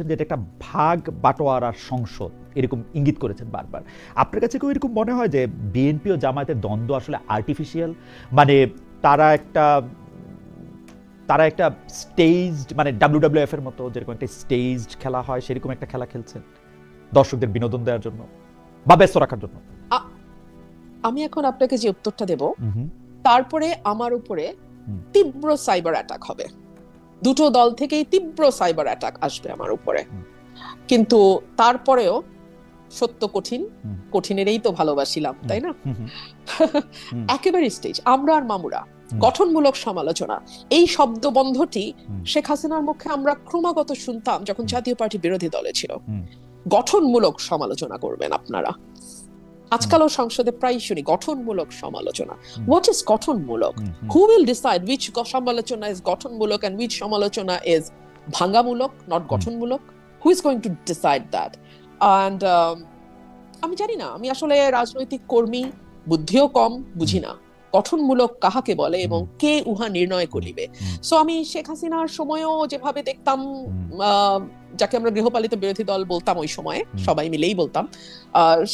যে এটা একটা ভাগ বাটোয়ারার সংসদ এরকম ইঙ্গিত করেছেন বারবার। আপনার কাছে কেউ এরকম মনে হয় যে বিএনপি ও জামায়াতের দ্বন্দ্ব আসলে আর্টিফিশিয়াল, মানে তারা একটা স্টেজড, মানে WWF এর মতো যেরকম একটা স্টেজড খেলা হয় সেরকম একটা খেলা খেলছেন দর্শকদের বিনোদন দেওয়ার জন্য বা ব্যস্ত রাখার জন্য? আমি এখন আপনাকে যে উত্তরটা দেব, তারপরে আমার উপরে তীব্র সাইবার অ্যাটাক হবে। দুটো দল থেকেই তীব্র সাইবার অ্যাটাক আসবে আমার উপরে, কিন্তু তারপরেও সত্য কঠিন, কঠিনেরই তো ভালোবাসিলাম, তাই না? একেবারে স্টেজ আমরা আর মামুরা গঠনমূলক সমালোচনা, এই শব্দবন্ধটি শেখ হাসিনার মুখে আমরা ক্রমাগত শুনতাম যখন জাতীয় পার্টি বিরোধী দলে ছিল। গঠনমূলক সমালোচনা করবেন আপনারা, আজকালও সংসদে প্রায় শুনি গঠনমূলক সমালোচনা। হোয়াট ইজ গঠনমূলক? হু উইল ডিসাইড উইচ সমালোচনা ইজ গঠনমূলক এন্ড উইচ সমালোচনা ইজ ভাঙ্গামূলক, নট গঠনমূলক? Who is going to decide that? And আমি জানি না, আমি আসলে রাজনৈতিক কর্মী, বুদ্ধিও কম, বুঝি না গঠনমূলক কাহাকে বলে এবং কে উহা নির্ণয় করিবে। সো আমি শেখ হাসিনার সময়ও যেভাবে দেখতাম, যাকে আমরা গৃহপালিত বিরোধী দল বলতাম ওই সময়ে, সবাই মিলেই বলতাম,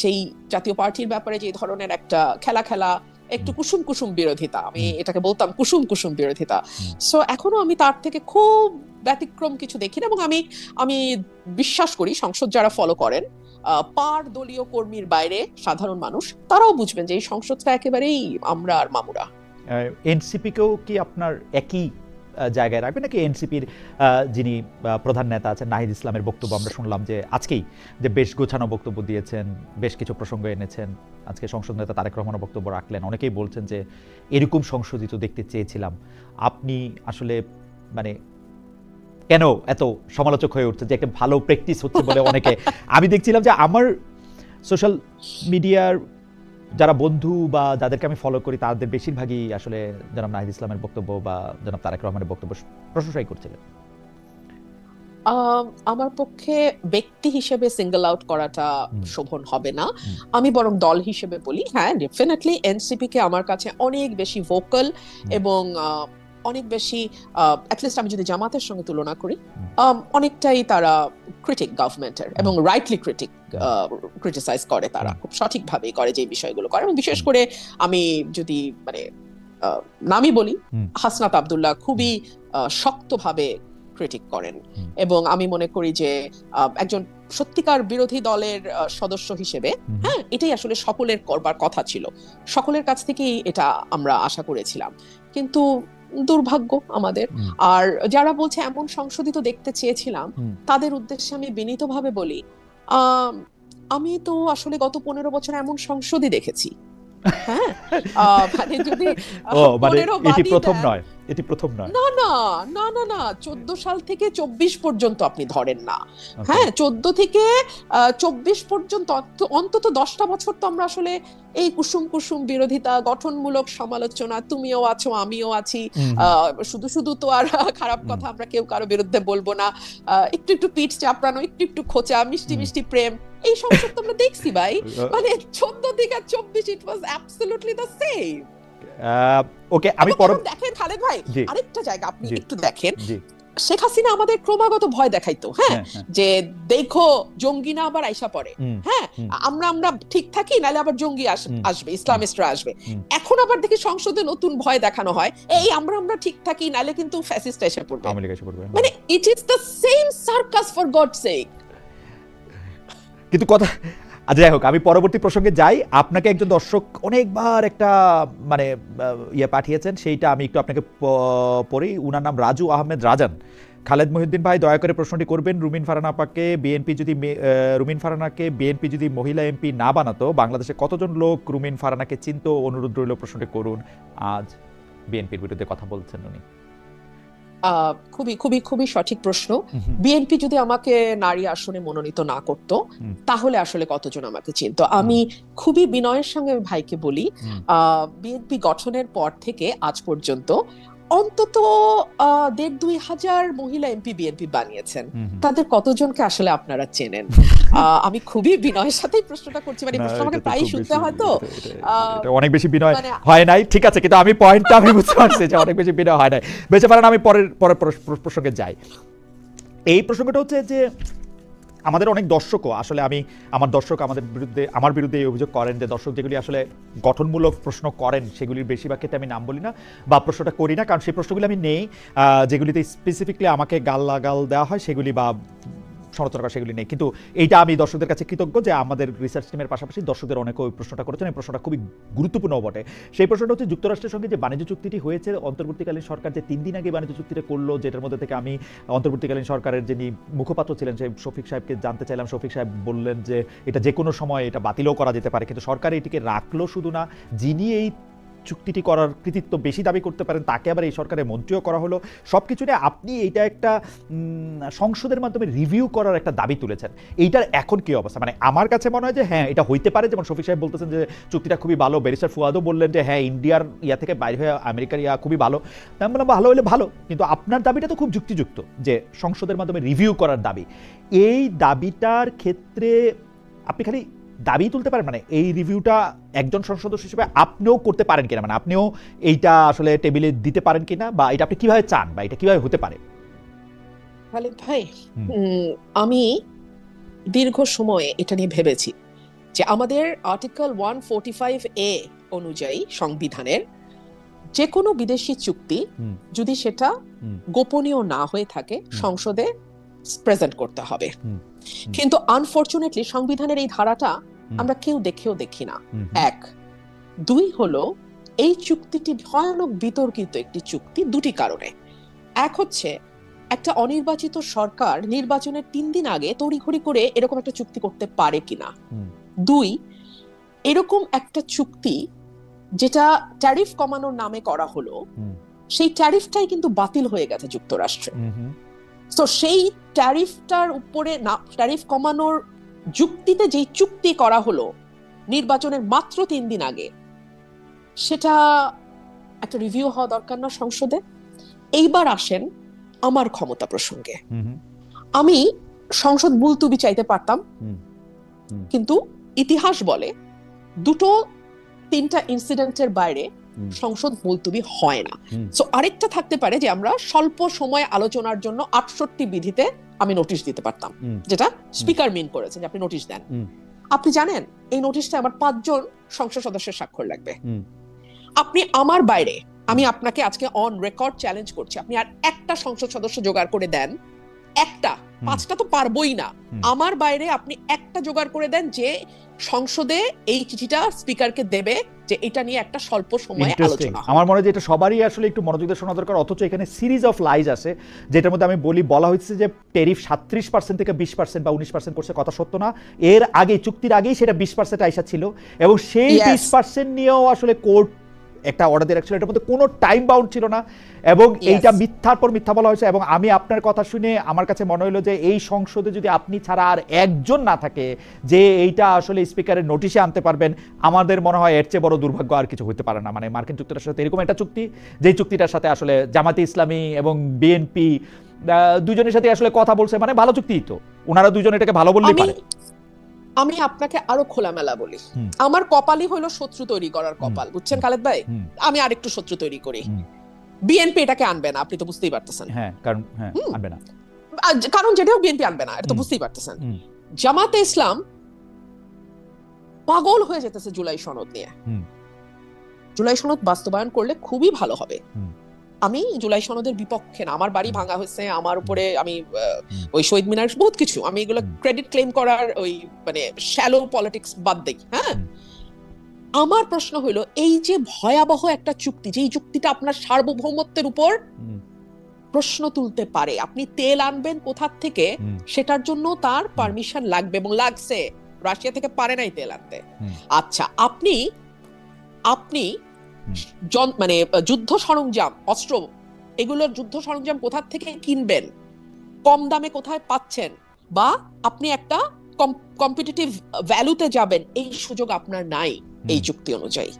সেই জাতীয় পার্টির ব্যাপারে যে ধরনের একটা খেলা একটু কুসুম কুসুম বিরোধিতা, আমি এটাকে বলতাম কুসুম কুসুম বিরোধিতা। সো এখনো আমি তার থেকে খুব ব্যতিক্রম কিছু দেখি না, এবং আমি বিশ্বাস করি সংসদ যারা ফলো করেন, পার দলীয় কর্মীর বাইরে সাধারণ মানুষ তারাও বুঝবেন যে এই সংসদটা একেবারেই আমরা আর মামুরা। এনসিপিকেও কি আপনার একই জায়গায় রাখবেন নাকি? এনসিপির যিনি প্রধান নেতা আছেন নাহিদ ইসলামের বক্তব্য আমরা শুনলাম যে আজকেই যে বেশ গোছানো বক্তব্য দিয়েছেন, বেশ কিছু প্রসঙ্গ এনেছেন। আজকে সংসদ নেতা তারেক রহমানও বক্তব্য রাখলেন। অনেকেই বলছেন যে এরকম সংশোধিত দেখতে চেয়েছিলাম। আপনি আসলে মানে কেন এত সমালোচক হয়ে উঠছে? যে একটা ভালো প্র্যাকটিস হচ্ছে বলে অনেকে, আমি দেখছিলাম যে আমার সোশ্যাল মিডিয়ার যারা বন্ধু বা যাদেরকে আমি ফলো করি তাদের বেশিরভাগই আসলে জনাব নাহিদ ইসলামের বক্তব্য বা জনাব তারেক রহমানের বক্তব্য প্রশংসাই করছিলেন। আমার পক্ষে ব্যক্তি হিসেবে সিঙ্গল আউট করাটা শোভন হবে না। আমি বরং দল হিসেবে বলি, হ্যাঁ ডেফিনেটলি এনসিপি কে আমার কাছে অনেক বেশি ভোকাল এবং অনেক বেশি, অ্যাটলিস্ট আমি যদি জামাতের সঙ্গে তুলনা করি, অনেকটাই তারা ক্রিটিক গভর্নমেন্টের, এবং রাইটলি ক্রিটিসাইজ করে, তারা খুব সঠিকভাবেই করে যে বিষয়গুলো করে। এবং বিশেষ করে আমি যদি মানে নামই বলি, হাসনাত আব্দুল্লাহ খুবই শক্তভাবে ক্রিটিক করেন, এবং আমি মনে করি যে একজন সত্যিকার বিরোধী দলের সদস্য হিসেবে, হ্যাঁ এটাই আসলে সকলের করবার কথা ছিল, সকলের কাছ থেকেই এটা আমরা আশা করেছিলাম। কিন্তু দুর্ভাগ্য আমাদের। আর যারা বলছে এমন সংশোধিত দেখতে চেয়েছিলাম, তাদের উদ্দেশ্যে আমি বিনীতভাবে বলি, আমি তো আসলে গত 15 বছর এমন সংসদই দেখেছি। হ্যাঁ, মানে যদি 15 এটি প্রথম নয়, এটি প্রথম নয়। না না না না না 14 সাল থেকে 24 পর্যন্ত আপনি ধরেন না, হ্যাঁ 14 থেকে 24 পর্যন্ত অন্তত 10টা বছর তো আমরা আসলে এই কুসুম কুসুম বিরোধিতা, গঠনমূলক সমালোচনা, তুমিও আছো আমিও আছি, শুধু শুধু তো আর খারাপ কথা আমরা কেউ কারো বিরুদ্ধে বলবো না, একটু একটু পিঠ চাপড়ানো, একটু একটু খোঁচা, মিষ্টি মিষ্টি প্রেম, এই সংসদ তো আমরা দেখছি ভাই। মানে 14 থেকে 24 ইট ওয়াজ অ্যাবসলিউটলি দ্য সেম। ওকে, আমি দেখেন খালেদ ভাই, আরেকটা জায়গা আপনি একটু দেখেন, শেখ হাসিনা আমাদের ক্রমাগত ভয় দেখাইতো, হ্যাঁ যে দেখো জঙ্গি না আবার আইসা পড়ে, হ্যাঁ আমরা ঠিক থাকি নাহলে আবার জঙ্গি আসবে, ইসলামিস্টরা আসবে। এখন আবার দেখি সংসদে নতুন ভয় দেখানো হয়, এই আমরা ঠিক থাকি নাহলে কিন্তু ফ্যাসিস্ট এসে পড়বে। মানে it is the same circus for gods সেক। কিন্তু কথা যাই হোক, আমি পরবর্তী প্রসঙ্গে যাই। আপনাকে একজন দর্শক অনেকবার একটা মানে ইয়ে পাঠিয়েছেন, সেইটা আমি একটু আপনাকে পড়ি। উনার নাম রাজু আহমেদ রাজান। খালেদ মহিউদ্দিন ভাই, দয়া করে প্রশ্নটি করবেন, রুমিন ফারহানাকে বিএনপি যদি মহিলা এমপি না বানাতো, বাংলাদেশে কতজন লোক রুমিন ফারহানাকে চিনতো? অনুরোধ রইল প্রশ্নটি করুন। আজ বিএনপির বিরুদ্ধে কথা বলছেন উনি। খুবই খুবই খুবই সঠিক প্রশ্ন। বিএনপি যদি আমাকে নারী আসনে মনোনীত না করত, তাহলে আসলে কতজন আমাকে চিনতো? আমি খুবই বিনয়ের সঙ্গে ভাইকে বলি, বিএনপি গঠনের পর থেকে আজ পর্যন্ত অন্তত 1,500-2,000 মহিলা এমপি বিএনপি বানিয়েছেন। তাদের কতজনকে আসলে আপনারা চেনেন? আমি খুবই বিনয়ের সাথেই প্রশ্নটা করছি, মানে প্রশ্ন আমাকে প্রায়ই শুনতে হয়, তো অনেক বেশি বিনয় হয় নাই, ঠিক আছে, কিন্তু আমি পয়েন্টটা আমি বুঝতে পারছি যে অনেক বেশি বিনয় হয় নাই। বেঁচে পারেন, আমি পরের প্রসঙ্গে যাই। এই প্রসঙ্গটা হচ্ছে যে আমাদের অনেক দর্শকও আসলে আমার বিরুদ্ধে এই অভিযোগ করেন যে দর্শক যেগুলি আসলে গঠনমূলক প্রশ্ন করেন সেগুলির বেশিরভাগ ক্ষেত্রে আমি নাম বলি না বা প্রশ্নটা করি না, কারণ সেই প্রশ্নগুলি আমি নেই যেগুলিতে স্পেসিফিকলি আমাকে গাল দেওয়া হয় সেগুলি বা সমালোচনা করা সেগুলি নেই। কিন্তু এইটা আমি দর্শকদের কাছে কৃতজ্ঞ যে আমাদের রিসার্চ টিমের পাশাপাশি দর্শকদের অনেকে ওই প্রশ্নটা করেছেন। এই প্রশ্নটা খুবই গুরুত্বপূর্ণ বটে। সেই প্রশ্নটা হচ্ছে যুক্তরাষ্ট্রের সঙ্গে যে বাণিজ্য চুক্তিটি হয়েছে, অন্তর্বর্তীকালীন সরকার যে 3 দিন আগে বাণিজ্য চুক্তিটা করলো, যেটার মধ্যে থেকে আমি অন্তর্বর্তীকালীন সরকারের যিনি মুখপাত্র ছিলেন সেই শফিক সাহেবকে জানতে চাইলাম। শফিক সাহেব বললেন যে এটা যে কোনো সময় এটা বাতিলও করা যেতে পারে, কিন্তু সরকার এটিকে রাখলো শুধু না, যিনি এই চুক্তিটি করার কৃতিত্ব বেশি দাবি করতে পারেন তাকে আবার এই সরকারের মন্ত্রীও করা হলো। সব কিছু নিয়ে আপনি এইটা একটা সংসদের মাধ্যমে রিভিউ করার একটা দাবি তুলেছেন। এইটার এখন কি অবস্থা? মানে আমার কাছে মনে হয় যে হ্যাঁ এটা হইতে পারে, যেমন শফিক সাহেব বলতেছেন যে চুক্তিটা খুবই ভালো, ব্যারিস্টার ফুয়াদও বললেন যে হ্যাঁ ইন্ডিয়ার ইয়া থেকে বাইরে হয়ে আমেরিকার ইয়া খুবই ভালো। আমি বললাম ভালো হলে ভালো, কিন্তু আপনার দাবিটা তো খুব যুক্তিযুক্ত যে সংসদের মাধ্যমে রিভিউ করার দাবি। এই দাবিটার ক্ষেত্রে আপনি খালি দাবি তুলতে পারেন, মানে এই রিভিউটা একজন সংসদ সদস্য হিসেবে আপনিও করতে পারেন কিনা, মানে আপনিও এইটা আসলে টেবিলে দিতে পারেন কিনা, বা এটা আপনি কিভাবে চান বা এটা কিভাবে হতে পারে? খালেদ ভাই, আমি দীর্ঘ সময়ে এটা নিয়ে ভেবেছি যে আমাদের আর্টিকেল 145A অনুযায়ী সংবিধানের যে কোনো বিদেশি চুক্তি যদি সেটা গোপনীয় না হয়ে থাকে সংসদে প্রেজেন্ট করতে হবে। কিন্তু আনফরচুনেটলি সংবিধানের এই ধারাটা আমরা কেউ দেখি না। 1, 2 হলো এই চুক্তিটি ভয়ানক বিতর্কিত একটি চুক্তি দুটি কারণে। এক হচ্ছে একটা অনির্বাচিত সরকার নির্বাচনের 3 দিন আগে তড়িঘড়ি করে এরকম একটা চুক্তি করতে পারে কিনা। 2, এরকম একটা চুক্তি যেটা ট্যারিফ কমানোর নামে করা হলো, সেই ট্যারিফটাই কিন্তু বাতিল হয়ে গেছে যুক্তরাষ্ট্রে। তো সেই ট্যারিফটার উপরে না, ট্যারিফ কমানোর যুক্তিতে যেই চুক্তি করা হলো নির্বাচনের মাত্র 3 দিন আগে, সেটা একটা রিভিউ হওয়া দরকার না সংসদে? এইবার আসেন আমার ক্ষমতা প্রসঙ্গে। আমি সংসদ মুলতুবি চাইতে পারতাম, কিন্তু ইতিহাস বলে 2-3টা ইনসিডেন্টের বাইরে সংসদ মুলতুবি হয় না। সো আরেকটা থাকতে পারে যে আমরা স্বল্প সময় আলোচনার জন্য 68 বিধিতে আমি নোটিশ দিতে পারতাম, যেটা স্পিকার মিন করেছেন যে আপনি নোটিশ দেন। আপনি জানেন এই নোটিশটা আমার 5 জন সংসদ সদস্যের স্বাক্ষর লাগবে। আপনি আমার বাইরে, আমি আপনাকে আজকে অন রেকর্ড চ্যালেঞ্জ করছি, আপনি আর একটা সংসদ সদস্য জোগাড় করে দেন, একটা, 5টা তো পারবোই না, আমার বাইরে আপনি একটা জোগাড় করে দেন যে সংসদে এই চিঠিটা স্পিকারকে দেবে যে এটা নিয়ে একটা স্বল্প সময়ে আলোচনা। আমার মনে হয় যে এটা সবারই আসলে একটু মনোযোগ দিয়ে শোনা দরকার। অথচ এখানে সিরিজ অফ লাইজ আছে, যেটার মধ্যে আমি বলা হয়েছে যে ট্যারিফ 37% থেকে 20% বা 19% করছে, কথা সত্য না। এর আগে চুক্তির আগেই সেটা 20% আইসা ছিল, এবং সেই 20% নিয়েও আসলে কোর্ট একটা অর্ডার দিয়ে রাখছিল, এটার মধ্যে কোনো টাইম বাউন্ড ছিল না, এবং এইটা মিথ্যার পর মিথ্যা বলা হয়েছে। এবং আমি আপনার কথা শুনে আমার কাছে মনে হলো যে এই সংসদে যদি আপনি ছাড়া আর একজন না থাকে যে এইটা আসলে স্পিকারের নোটিশে আনতে পারবেন, আমাদের মনে হয় এর চেয়ে বড় দুর্ভাগ্য আর কিছু হতে পারে না। মানে মার্কিন যুক্তরাষ্ট্রের সাথে এরকম একটা চুক্তি, যেই চুক্তিটার সাথে আসলে জামাতে ইসলামী এবং বিএনপি দুজনের সাথে আসলে কথা বলছে, মানে ভালো চুক্তি তো, ওনারা দুজন এটাকে ভালো বললেই পারে। আমি আপনাকে আরো খোলামেলা বলি, আমার কপালই হলো শত্রু তৈরি করার কপাল, বুঝছেন খালেদ ভাই? আমি আরেকটু শত্রু তৈরি করি। বিএনপি এটাকে আনবে না, আপনি তো বুঝতেই পারতেছেন। হ্যাঁ, কারণ আনবে না, কারণ যেটাও বিএনপি আনবে না, এটা তো বুঝতেই পারতেছেন। জামাতে ইসলাম পাগল হয়ে যেতেছে জুলাই সনদ নিয়ে। জুলাই সনদ বাস্তবায়ন করলে খুবই ভালো হবে। আমি জুলাই সনদের বিপক্ষে না, আমার বাড়ি ভাঙা হয়েছে, আমার উপরে আমি ওই শহীদ মিনার বহুত কিছু, আমি এগুলো ক্রেডিট ক্লেম করার ওই মানে শ্যালো পলিটিক্স বাদ দেই। হ্যাঁ, আমার প্রশ্ন হলো এই যে ভয়াবহ একটা চুক্তি, যেই চুক্তিটা আপনার সার্বভৌমত্বের উপর প্রশ্ন তুলতে পারে, আপনি তেল আনবেন কোথা থেকে সেটার জন্য তার পারমিশন লাগবে, এবং লাগছে, রাশিয়া থেকে পারে নাই তেল আনতে। আচ্ছা, আপনি মানে যুদ্ধ সরঞ্জাম, অস্ত্র, এগুলোর যুদ্ধ সরঞ্জাম কোথা থেকে কিনবেন, কম দামে কোথায় পাচ্ছেন, বা আপনি একটা কম্পিটিটিভ ভ্যালুতে যাবেন, এই সুযোগ আপনার নাই এই চুক্তি অনুযায়ী।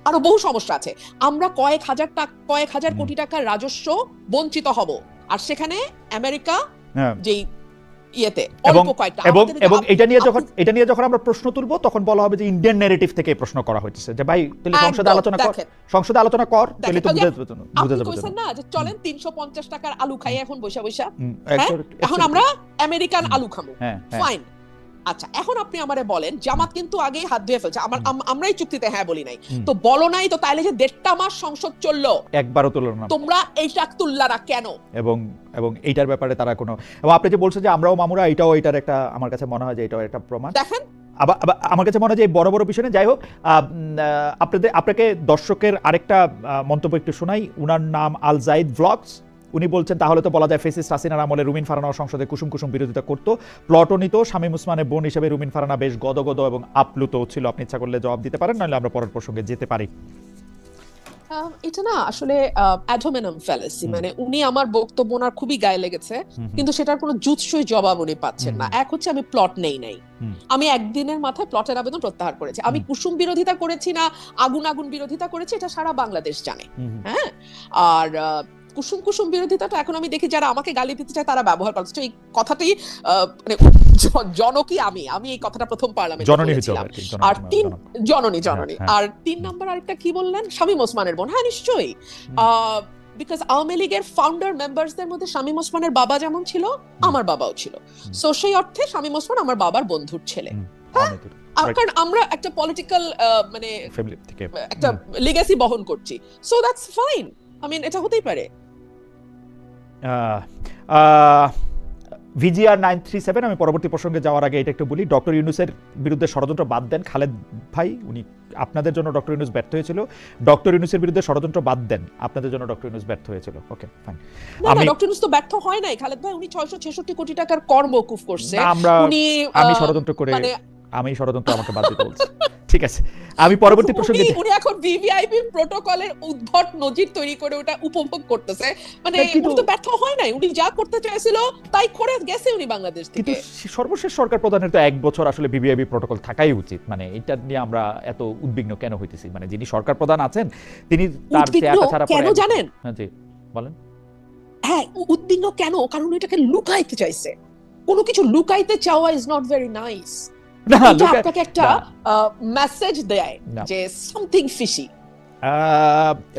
আরো বহু সমস্যা আছে, আমরা কয়েক হাজার কোটি টাকার রাজস্ব বঞ্চিত হব, আর সেখানে আমেরিকা যেই ইয়েতে এবং অল্প কয়েকটা এবং আমাদের এবং এটা নিয়ে যখন আমরা প্রশ্ন তুলবো তখন বলা হবে যে ইন্ডিয়ান ন্যারেটিভ থেকে এই প্রশ্ন করা হচ্ছে যে ভাই তাহলে সংসদে আলোচনা কর তাহলে তো বুঝে যাবে কইছেন না যে চলেন 350 টাকার আলু খাই এখন বৈশা এখন আমরা আমেরিকান আলু খাবো ফাইন। আচ্ছা এখন আপনি আমারে বলেন জামাত কিন্তু আগেই হাত ধুয়ে ফেলছে, আমরাই চুক্তিতে হ্যাঁ বলি নাই, তো বলো নাই তো তাইলে যে 1.5 মাস সংসদ চললো একবারও তুললো না, তোমরা এইটা তুললা না কেন? এবং এইটার ব্যাপারে তারা কোনো, এবং আপনি যে বলছেন যে আমরাও মামুরা, এটার একটা আমার কাছে মনে হয় যে এটাও একটা প্রমাণ। দেখেন আবার আমার কাছে মনে হয় যে বড় বড় বিষয়, যাই হোক আপনাকে দর্শকের আরেকটা মন্তব্য একটু শোনাই। উনার নাম আল জাইদ ভ্লগস। উনি বলছেন তাহলে তো বলা যায় ফেসিস্ট হাসিনার আমলে রুমিন ফারহানা সংসদে কুসুম কুসুম বিরোধিতা করতো, প্লটও নিত। শামীম ওসমানের বোন হিসেবে রুমিন ফারহানা বেশ গদগদ এবং আপ্লুত ছিল। আপনি ইচ্ছা করলে জবাব দিতে পারেন, নাহলে আমরা পরের প্রসঙ্গে যেতে পারি। এটা না আসলে অ্যাডোমেনাম ফ্যালাসি, মানে উনি আমার বক্তব্য ওনার খুবই গায়ে লেগেছে, কিন্তু সেটার কোনো জুৎসই জবাব উনি পাচ্ছেন না। এক হচ্ছে আমি প্লট নেই নাই, আমি একদিনের মাথায় প্লটের আবেদন প্রত্যাহার করেছি। আমি কুসুম বিরোধিতা করেছি না আগুন আগুন বিরোধিতা করেছি এটা সারা বাংলাদেশ জানে। হ্যাঁ, আর কুসুম কুসুম বিরোধিতাটা এখন আমি দেখি যারা আমাকে গালি দিতে চায় তারা ব্যবহার করছে। এই কথাটাই মানে জনকই আমি এই কথাটা প্রথম পার্লামেন্টে বলেছিলাম। আর জননী আর 3 নাম্বার আরেকটা কি বললেন, শামীম ওসমানের বোন। হ্যাঁ নিশ্চয়ই, বিকজ আওয়ামী লীগের ফাউন্ডার মেম্বারসদের মধ্যে শামীম ওসমানের বাবা যেমন ছিল আমার বাবাও ছিল, সো সেই অর্থে শামীম ওসমান আমার বাবার বন্ধুর ছেলে। কারণ আমরা একটা পলিটিক্যাল মানে একটা লিগ্যাসি বহন করছি, so that's fine. I mean এটা হতেই পারে। VGR 937, আমি পরবর্তী প্রসঙ্গে যাওয়ার আগে এটা একটু বলি। ডক্টর ইউনূসের বিরুদ্ধে ষড়যন্ত্র বাদ দেন খালেদ ভাই, উনি আপনাদের জন্য ডক্টর ইউনূস ব্যর্থ হয়েছিল। ডক্টর ইউনূসের বিরুদ্ধে ষড়যন্ত্র বাদ দেন, আপনাদের জন্য ডক্টর ইউনূস ব্যর্থ হয়েছিল। Okay fine. না ডক্টর ইউনূস তো ব্যর্থ হয় নাই খালেদ ভাই, উনি 666 কোটি টাকার কর মওকুফ করছে। আমি ষড়যন্ত্র করে আমি ষড়যন্ত্র আমাকে বাদ দিতে বলছি। ঠিক আছে, আমি পরবর্তী প্রসঙ্গে উনি এখন ভিভিআইপি প্রটোকলের উদ্ভট নজির তৈরি করে ওটা উপভোগ করতেছে। মানে উনি তো ব্যর্থ হয় নাই, উনি যা করতে চাইছিল তাই করে গেছে উনি বাংলাদেশ থেকে। কিন্তু সর্বশেষ সরকার প্রধানের তো 1 বছর আসলে ভিভিআইপি প্রটোকল থাকাই উচিত। মানে এটা নিয়ে আমরা এত উদ্বিগ্ন কেন হইতেছি? মানে যিনি সরকার প্রধান আছেন তিনি তার চেয়ারটা ছাড়া কেন জানেন? হ্যাঁ জি বলেন। হ্যাঁ উদ্বিগ্ন কেন? কারণ এটাকে লুকাইতে চাইছে। কোনো কিছু লুকাইতে চাওয়া ইজ নট ভেরি নাইস। আপনাকে একটা মেসেজ দেয় যে সামথিং ফিশি।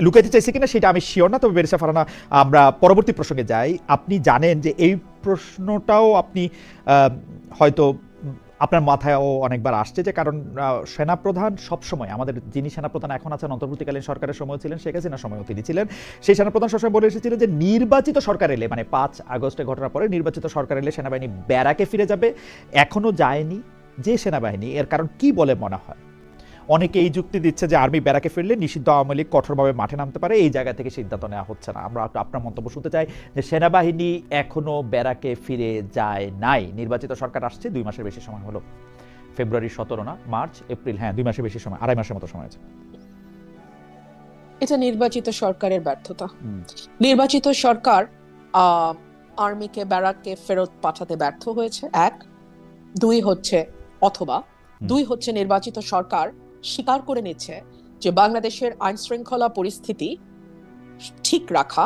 লুকাইতে চাইছে কিনা সেটা আমি শিওর না, তবে বেরিসা ফারহানা আমরা পরবর্তী প্রসঙ্গে যাই। আপনি জানেন যে এই প্রশ্নটাও আপনি হয়তো আপনার মাথায়ও অনেকবার আসছে, যে কারণ সেনাপ্রধান সবসময়, আমাদের যিনি সেনাপ্রধান এখন আছেন অন্তর্বর্তীকালীন সরকারের সময় ছিলেন, শেখ হাসিনার সময়ও তিনি ছিলেন, সেই সেনাপ্রধান সবসময় বলে এসেছিলেন যে নির্বাচিত সরকার এলে, মানে 5 আগস্টের ঘটনার পরে নির্বাচিত সরকার এলে সেনাবাহিনী ব্যারাকে ফিরে যাবে। এখনো যায়নি যে সেনাবাহিনী, এর কারণ কি বলে মনে হয়? অনেকে এই যুক্তি দিচ্ছে যে আর্মি ব্যারাকে ফিরলে নিষিদ্ধ আওয়ামী লীগ কঠোরভাবে মাঠে নামতে পারে, এই জায়গা থেকে সিদ্ধান্ত নেওয়া হচ্ছে না। আমরা আপনার মন্তব্য শুনতে চাই যে সেনাবাহিনী এখনো ব্যারাকে ফিরে যায় নাই। নির্বাচিত সরকার আসছে 2 মাসের বেশি সময় হলো, ফেব্রুয়ারি 17 না মার্চ এপ্রিল, হ্যাঁ 2 মাসের বেশি সময়, 2.5 মাসের মতো সময় আছে। এটা নির্বাচিত সরকারের ব্যর্থতা। নির্বাচিত সরকার আর্মিকে ব্যারাকে ফেরত পাঠাতে ব্যর্থ হয়েছে, 1। 2 হচ্ছে নির্বাচিত সরকার স্বীকার করে নিচ্ছে যে বাংলাদেশের আইন শৃঙ্খলা পরিস্থিতি ঠিক রাখা,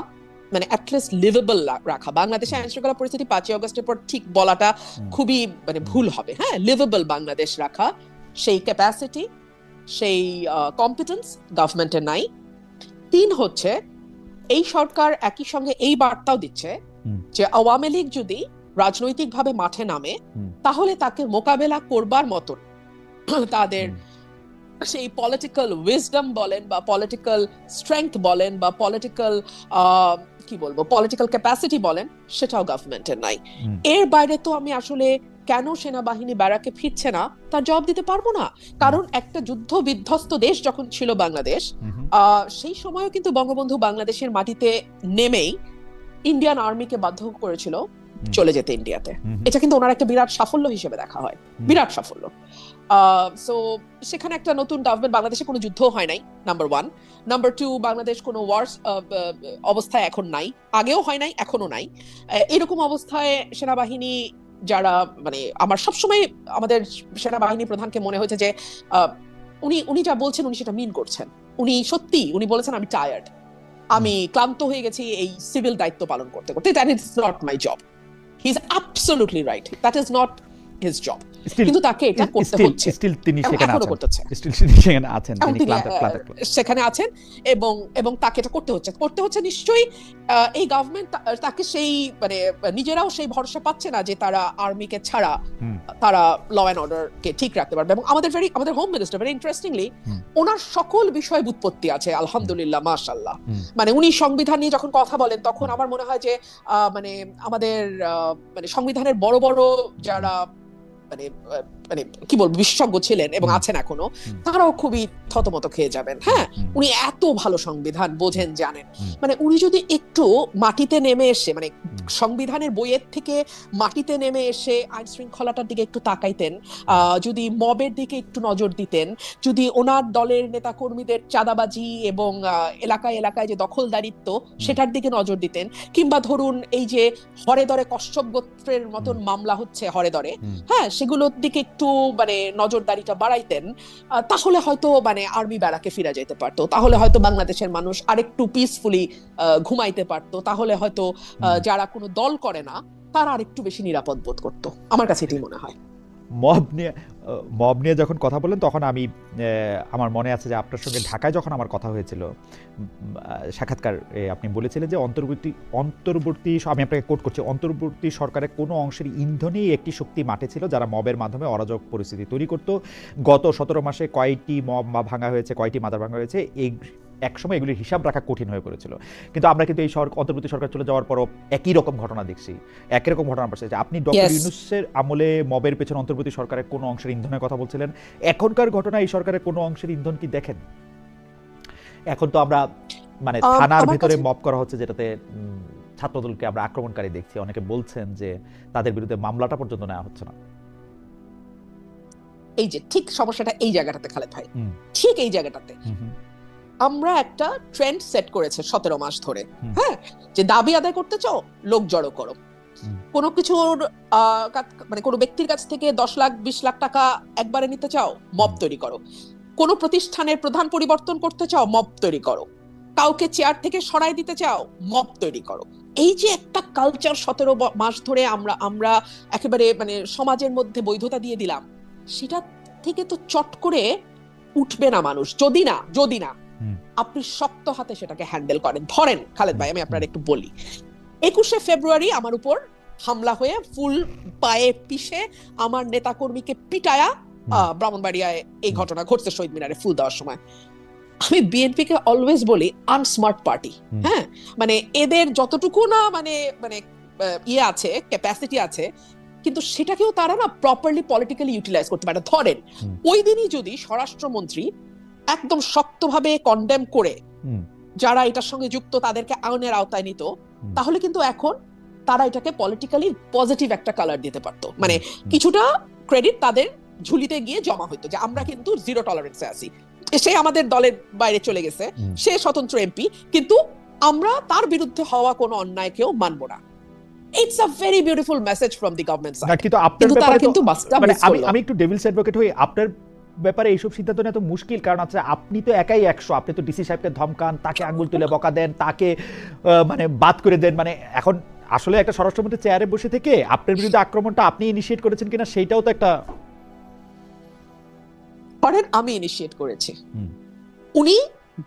মানে অ্যাটলিস্ট লিভেবল রাখা। বাংলাদেশের আইন শৃঙ্খলা পরিস্থিতি 5 আগস্টের পর ঠিক বলাটা খুবই মানে ভুল হবে। হ্যাঁ, লিভেবল বাংলাদেশ রাখা, সেই ক্যাপাসিটি, সেই কম্পিটেন্স গভর্নমেন্টের নাই। 3 হচ্ছে এই সরকার একই সঙ্গে এই বার্তাও দিচ্ছে যে আওয়ামী লীগ যদি রাজনৈতিকভাবে মাঠে নামে তাহলে তাকে মোকাবেলা করবার মতন তাদের সেই পলিটিক্যাল উইজডম বলেন বা পলিটিক্যাল স্ট্রেংথ বলেন বা পলিটিক্যাল কি বলবো পলিটিক্যাল ক্যাপাসিটি বলেন, সেটাও গভর্নমেন্টের নাই। এর বাইরে তো আমি আসলে কেন সেনাবাহিনী ব্যারাকে ফিরছে না তার জবাব দিতে পারবো না। কারণ একটা যুদ্ধ বিধ্বস্ত দেশ যখন ছিল বাংলাদেশ, সেই সময়ও কিন্তু বঙ্গবন্ধু বাংলাদেশের মাটিতে নেমেই ইন্ডিয়ান আর্মিকে বাধ্য করেছিল চলে যেতে ইন্ডিয়াতে। এটা কিন্তু ওনার একটা বিরাট সাফল্য হিসেবে দেখা হয়, বিরাট সাফল্য। সো সেখানে একটা নতুন গভর্নমেন্ট, বাংলাদেশে কোনো যুদ্ধ হয় নাই, নাম্বার 1। নাম্বার 2, বাংলাদেশ কোনো ওয়ার অবস্থায় এখন নাই, আগেও হয় নাই, এখনো নাই। এরকম অবস্থায় সেনাবাহিনী যারা, মানে আমার সবসময় আমাদের সেনাবাহিনী প্রধানকে মনে হয়েছে যে উনি যা বলছেন উনি সেটা মিন করছেন। উনি বলেছেন আমি টায়ার্ড, আমি ক্লান্ত হয়ে গেছি এই সিভিল দায়িত্ব পালন করতে করতে, that is not my job. He is absolutely right, that is not his job, Still- কিন্তু তাকে এটা করতে still- হচ্ছে, still তিনি এবং সেখানে এখনো আছেন। করতেছে। Still তিনি সেখানে আছেন, এবং তিনি তিনি ক্লান্ত। সেখানে আছেন, এবং তাকে এটা করতে হচ্ছে নিশ্চয়ই। এই গভর্নমেন্ট তাকে সেই মানে নিজেরাও সেই ভরসা পাচ্ছে না যে তারা আর্মিকে ছাড়া তারা ল অ্যান্ড অর্ডার কে ঠিক রাখতে পারবে। এবং আমাদের হোম মিনিস্টার ভেরি ইন্টারেস্টিংলি ওনার সকল বিষয়ে বুৎপত্তি আছে, আলহামদুলিল্লাহ, মাশাআল্লাহ। মানে উনি সংবিধান নিয়ে যখন কথা বলেন তখন আমার মনে হয় যে মানে আমাদের মানে সংবিধানের বড় বড় যারা মানে মানে কি বলবো বিশেষজ্ঞ ছিলেন এবং আছেন এখনো, তারাও খুবই থতমত খেয়ে যাবেন। হ্যাঁ, উনি এত ভালো সংবিধান বোঝেন, জানেন। মানে উনি যদি একটু মাটিতে নেমে এসে, মানে সংবিধানের বইয়ের থেকে মাটিতে নেমে এসে আইন শৃঙ্খলাটার দিকে একটু তাকাইতেন, যদি মবের দিকে একটু নজর দিতেন, যদি ওনার দলের নেতা কর্মীদের চাঁদাবাজি এবং এলাকায় এলাকায় যে দখলদারিত্ব সেটার দিকে নজর দিতেন, কিংবা ধরুন এই যে হরে দরে কশ্যপ গোত্রের মতন মামলা হচ্ছে হরে দরে, হ্যাঁ, সেগুলোর দিকে একটু মানে নজরদারিটা বাড়াইতেন, তাহলে হয়তো মানে আর্মি ব্যারাকে ফিরে যেতে পারতো, তাহলে হয়তো বাংলাদেশের মানুষ আরেকটু পিসফুলি ঘুমাইতে পারতো, তাহলে হয়তো যারা কোনো দল করে না তারা আরেকটু বেশি নিরাপদ বোধ করতো। আমার কাছে এটাই মনে হয়। মব নিয়ে যখন কথা বললেন তখন আমি আমার মনে আছে যে আপনার সঙ্গে ঢাকায় যখন আমার কথা হয়েছিল সাক্ষাৎকার, আপনি বলেছিলেন যে অন্তর্বর্তী আমি আপনাকে কোট করছি, অন্তর্বর্তী সরকারের কোনো অংশের ইন্ধনেই একটি শক্তি মাঠে ছিল যারা মবের মাধ্যমে অরাজক পরিস্থিতি তৈরি করত। গত 17 মাসে কয়টি মব ভাঙা হয়েছে, কয়টি মাজার ভাঙা হয়েছে, এই একসময় এগুলির হিসাব রাখা কঠিন হয়ে পড়েছিল। কিন্তু আমরা কিন্তু এই অন্তর্বর্তী সরকার চলে যাওয়ার পরও একই রকম ঘটনা দেখছি, একই রকম ঘটনা পাচ্ছি। আপনি ডক্টর ইউনূসের আমলে মবের পেছনে অন্তর্বর্তী সরকারের কোনো অংশের ইন্ধনের কথা বলছিলেন, এখনকার ঘটনা এই সরকারের কোনো অংশের ইন্ধন কি দেখেন? এখন তো আমরা মানে থানার ভিতরে মব করা হচ্ছে, যেটাতে ছাত্রদলকে আমরা আক্রমণকারী দেখছি। অনেকে বলছেন যে তাদের বিরুদ্ধে মামলাটা পর্যন্ত নেওয়া হচ্ছে না। এই যে ঠিক সমস্যাটা এই জায়গাটাতে খালেদ ভাই, ঠিক এই জায়গাটাতে আমরা একটা ট্রেন্ড সেট করেছে 17 মাস ধরে, হ্যাঁ, যে দাবি আদায় করতে চাও লোক জড়ো করো, কোনো কিছুর মানে কোনো ব্যক্তির কাছ থেকে 10 লাখ 20 লাখ টাকা একবারে নিতে চাও, মব তৈরি করো, কোনো প্রতিষ্ঠানের প্রধান পরিবর্তন করতে চাও, মব তৈরি করো, কাউকে চেয়ার থেকে সরাই দিতে চাও, মব তৈরি করো। এই যে একটা কালচার 17 মাস ধরে আমরা একেবারে মানে সমাজের মধ্যে বৈধতা দিয়ে দিলাম, সেটা থেকে তো চট করে উঠবে না মানুষ, যদি না আপনি শক্ত হাতে সেটাকে হ্যান্ডেল করেন। ধরেন খালেদ ভাই, আমি আপনার একটু বলি, 21শে ফেব্রুয়ারি আমার উপর হামলা হয়ে ফুল পায়ে পিষে আমার নেতাকর্মীকে পিটায়া ব্রাহ্মণবাড়িয়ায় এই ঘটনা ঘটছে শহীদ মিনারে ফুল দেওয়ার সময়। আমি বিএনপি কে অলওয়েজ বলি আনস্মার্ট পার্টি। হ্যাঁ, মানে এদের যতটুকু না মানে মানে ইয়ে আছে, ক্যাপাসিটি আছে, কিন্তু সেটাকেও তারা না প্রপারলি পলিটিক্যালি ইউটিলাইজ করতে পারে। ধরেন ওই দিনই যদি স্বরাষ্ট্রমন্ত্রী একদম শক্তভাবে কন্ডেম করে যারা এটার সঙ্গে যুক্ত তাদেরকে আইনের আওতায় নিত, তাহলে কিন্তু এখন তারা এটাকে পলিটিক্যালি পজিটিভ একটা কালার দিতে পারতো, মানে কিছুটা ক্রেডিট তাদের ঝুলিতে গিয়ে জমা হইতো যে আমরা কিন্তু জিরো টলারেন্সে আছি, সে আমাদের দলের বাইরে চলে গেছে, সে স্বতন্ত্র এমপি, কিন্তু আমরা তার বিরুদ্ধে হওয়া কোনো অন্যায়কেও মানবো না। It's a very beautiful message from the government side. কিন্তু তারা কিন্তু আমি একটু ডেভিলস অ্যাডভোকেট হই, আপনার ব্যাপারে এইসব সিদ্ধান্ত নেওয়া তো মুশকিল, কারণ আছে আপনি তো একাই 100, আপনি তো ডিসি সাহেবকে ধমকান, তাকে আঙ্গুল তুলে বকা দেন, তাকে মানে বাদ করে দেন। মানে এখন আসলে একটা স্বরাষ্ট্রমন্ত্রী চেয়ারে বসে থেকে আপনার বিরুদ্ধে আক্রমণটা আপনি ইনিশিয়েট করেছেন কিনা সেইটাও তো একটা, আমি ইনিশিয়েট করেছি, উনি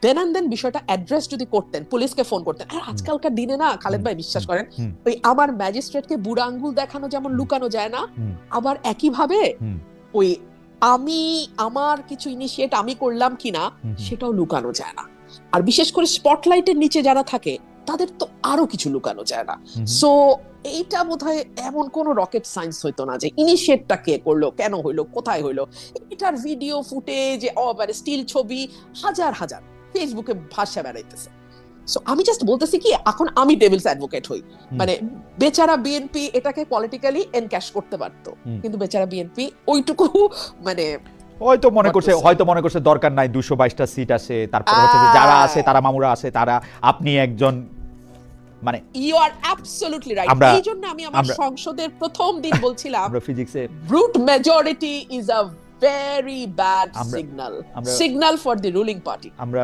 দেন অ্যান্ড দেন বিষয়টা অ্যাড্রেস যদি করতেন, পুলিশকে ফোন করতেন। আর আজকালকার দিনে না খালেদ ভাই, বিশ্বাস করেন, ওই আমার ম্যাজিস্ট্রেটকে বুড়া আঙ্গুল দেখানো যেমন লুকানো যায় না, আবার একই ভাবে ওই আমি আমার কিছু ইনিশিয়েট আমি করলাম কিনা সেটাও লুকানো যায় না। আর বিশেষ করে স্পটলাইটের নিচে যারা থাকে তাদের তো আরো কিছু লুকানো যায় না। সো এইটা বোধহয় এমন কোন রকেট সায়েন্স হইতো না যে ইনিশিয়েটটা কে করলো, কেন হইলো, কোথায় হইলো। এটার ভিডিও ফুটেজ, মানে স্টিল ছবি হাজার হাজার ফেসবুকে ভাষা বেড়াইতেছে। সো আমি জাস্ট বলতেছি কি, এখন আমি ডেভিলস অ্যাডভোকেট হই, মানে বেচারা বিএনপি এটাকে পলিটিক্যালি এনক্যাশ করতে পারতো, কিন্তু বেচারা বিএনপি ওইটুকু মানে হয়তো মনে করছে দরকার নাই, 222টা সিট আছে, তারপর হচ্ছে যে যারা আছে তারা মামুরা আছে, তারা আপনি একজন, মানে ইউ আর অ্যাবসলিউটলি রাইট। এই জন্য আমি আমার সংসদের প্রথম দিন বলছিলাম আমরা ফিজিক্সে brute majority is a very bad signal for the ruling party. আমরা